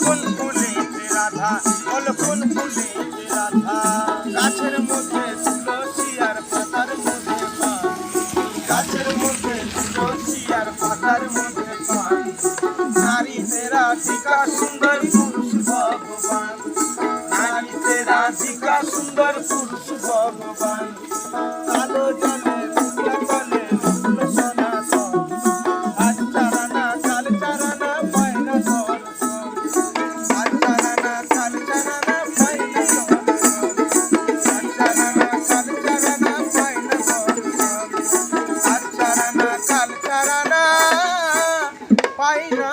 কোন ফুলে যে রাধা, বল কোন ফুলে যে রাধা। গাছের মধ্যে তুলসী আর পাতার মধ্যে পান, গাছের মধ্যে তুলসী আর পাতার মধ্যে পান। নারীতে রাধিকা সুন্দর পুরুষ ভগবান, নারীতে রাধিকা সুন্দর পুরুষ ভগবান। কালো জলে দুলা তলে নকুল সনাতন, আজ চারানা কাল চারানা পায়না দর্শন, আজ চারানা কাল চারানা পায়না দর্শন, আজ চারানা কাল চারানা পায়না দর্শন, আজ চারানা কাল চারানা পায়না